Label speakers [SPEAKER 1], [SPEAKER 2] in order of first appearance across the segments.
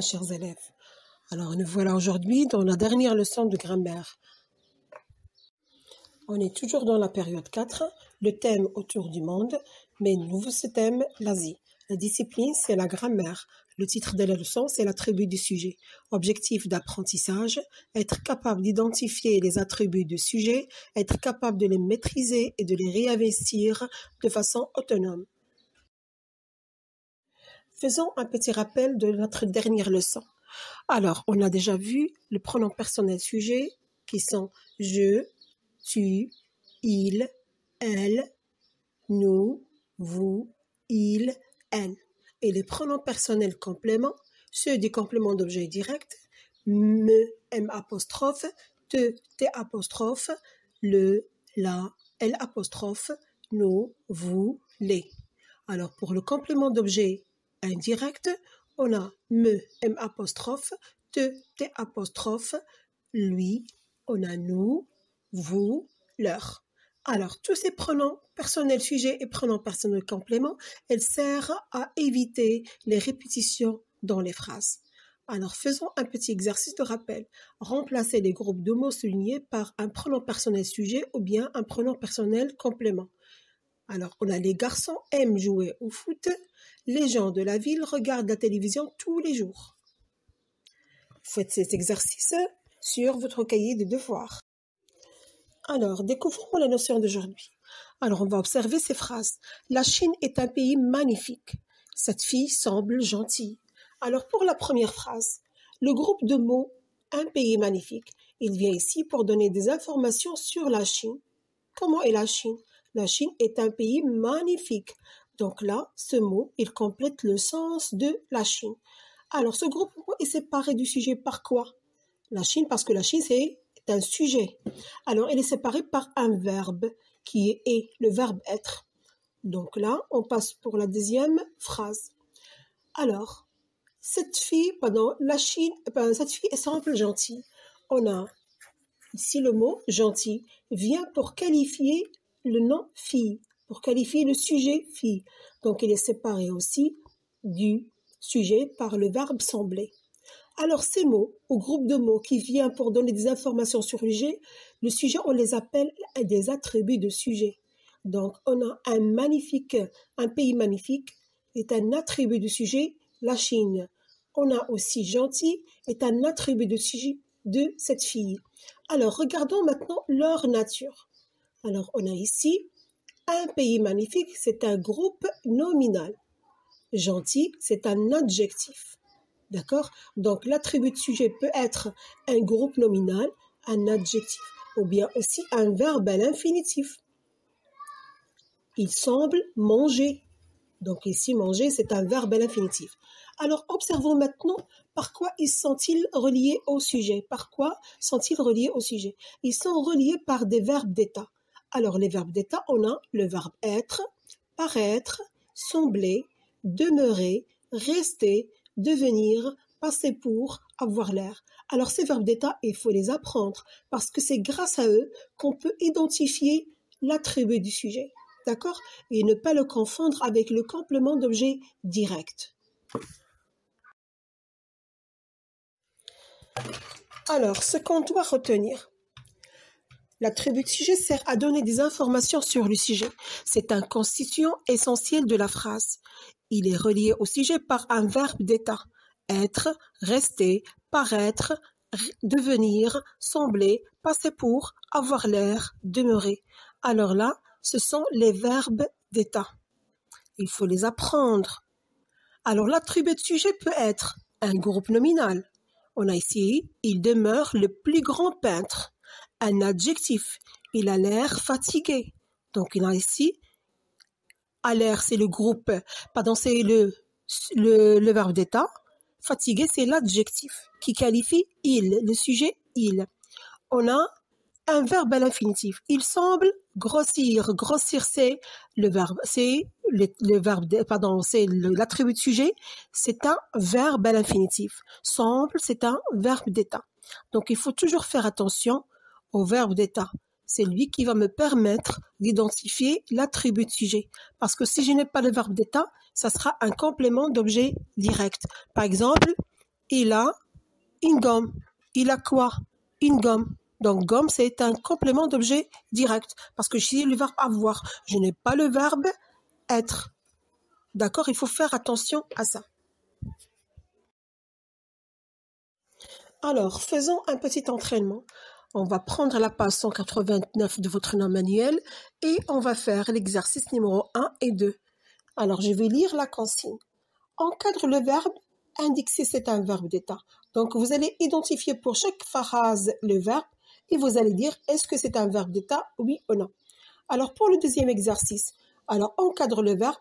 [SPEAKER 1] mes chers élèves. Alors, nous voilà aujourd'hui dans la dernière leçon de grammaire. On est toujours dans la période 4, le thème autour du monde, mais nouveau ce thème, l'Asie. La discipline, c'est la grammaire. Le titre de la leçon, c'est l'attribut du sujet. Objectif d'apprentissage, être capable d'identifier les attributs du sujet, être capable de les maîtriser et de les réinvestir de façon autonome. Faisons un petit rappel de notre dernière leçon. Alors, on a déjà vu le pronom personnel sujet qui sont je, tu, il, elle, nous, vous, il, elle. Et les pronoms personnels compléments, ceux des compléments d'objet direct, me, m apostrophe, te, t apostrophe, le, la, l apostrophe, nous, vous, les. Alors, pour le complément d'objet indirect, on a me, m apostrophe, te, t apostrophe, lui, on a nous, vous, leur. Alors, tous ces pronoms personnels sujet et pronoms personnels complément, elles servent à éviter les répétitions dans les phrases. Alors, faisons un petit exercice de rappel. Remplacez les groupes de mots soulignés par un pronom personnel sujet ou bien un pronom personnel complément. Alors, on a les garçons aiment jouer au foot. Les gens de la ville regardent la télévision tous les jours. Faites cet exercice sur votre cahier de devoirs. Alors, découvrons la notion d'aujourd'hui. Alors, on va observer ces phrases. La Chine est un pays magnifique. Cette fille semble gentille. Alors, pour la première phrase, le groupe de mots « un pays magnifique », il vient ici pour donner des informations sur la Chine. Comment est la Chine? La Chine est un pays magnifique. Donc là, ce mot, il complète le sens de la Chine. Alors, ce groupe de mots est séparé du sujet par quoi? La Chine, parce que la Chine, c'est un sujet. Alors, il est séparé par un verbe qui est le verbe être. Donc là, on passe pour la deuxième phrase. Alors, cette fille semble gentille. On a ici le mot gentil vient pour qualifier le nom fille, pour qualifier le sujet fille. Donc, il est séparé aussi du sujet par le verbe sembler. Alors, ces mots, au groupe de mots qui vient pour donner des informations sur le sujet, on les appelle des attributs de sujet. Donc, on a un pays magnifique est un attribut de sujet, la Chine. On a aussi gentil est un attribut de sujet de cette fille. Alors, regardons maintenant leur nature. Alors, on a ici un pays magnifique, c'est un groupe nominal. Gentil, c'est un adjectif. D'accord? Donc, l'attribut de sujet peut être un groupe nominal, un adjectif, ou bien aussi un verbe à l'infinitif. Il semble manger. Donc, ici, manger, c'est un verbe à l'infinitif. Alors, observons maintenant par quoi ils sont-ils reliés au sujet. Par quoi sont-ils reliés au sujet? Ils sont reliés par des verbes d'état. Alors, les verbes d'état, on a le verbe être, paraître, sembler, demeurer, rester, devenir, passer pour, avoir l'air. Alors, ces verbes d'état, il faut les apprendre parce que c'est grâce à eux qu'on peut identifier l'attribut du sujet. D'accord? Et ne pas le confondre avec le complément d'objet direct. Alors, ce qu'on doit retenir. L'attribut de sujet sert à donner des informations sur le sujet. C'est un constituant essentiel de la phrase. Il est relié au sujet par un verbe d'état. Être, rester, paraître, devenir, sembler, passer pour, avoir l'air, demeurer. Alors là, ce sont les verbes d'état. Il faut les apprendre. Alors l'attribut de sujet peut être un groupe nominal. On a ici, il demeure le plus grand peintre. Un adjectif, il a l'air fatigué. Donc il a ici, a l'air c'est le groupe, c'est le verbe d'état. Fatigué, c'est l'adjectif qui qualifie il, le sujet il. On a un verbe à l'infinitif. Il semble grossir. Grossir, c'est le verbe. C'est c'est l'attribut de sujet. C'est un verbe à l'infinitif. Semble, c'est un verbe d'état. Donc, il faut toujours faire attention au verbe d'état. C'est lui qui va me permettre d'identifier l'attribut de sujet. Parce que si je n'ai pas le verbe d'état, ça sera un complément d'objet direct. Par exemple, il a une gomme. Il a quoi? Une gomme. Donc, gomme, c'est un complément d'objet direct. Parce que j'ai le verbe avoir. Je n'ai pas le verbe être. D'accord? Il faut faire attention à ça. Alors, faisons un petit entraînement. On va prendre la page 189 de votre nom manuel et on va faire l'exercice numéro 1 et 2. Alors, je vais lire la consigne. Encadre le verbe, indique si c'est un verbe d'état. Donc, vous allez identifier pour chaque phrase le verbe et vous allez dire est-ce que c'est un verbe d'état, oui ou non. Alors, pour le deuxième exercice, alors encadre le verbe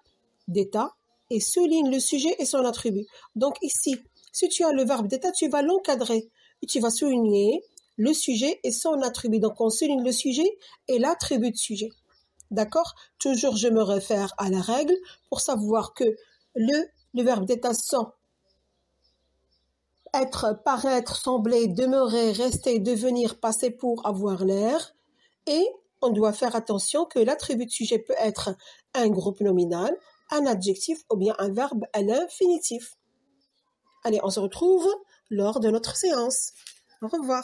[SPEAKER 1] d'état et souligne le sujet et son attribut. Donc, ici, si tu as le verbe d'état, tu vas l'encadrer et tu vas souligner le sujet et son attribut. Donc, on souligne le sujet et l'attribut de sujet. D'accord? Toujours, je me réfère à la règle pour savoir que le verbe d'état sont être, paraître, sembler, demeurer, rester, devenir, passer pour, avoir l'air. Et on doit faire attention que l'attribut de sujet peut être un groupe nominal, un adjectif ou bien un verbe à l'infinitif. Allez, on se retrouve lors de notre séance. Au revoir.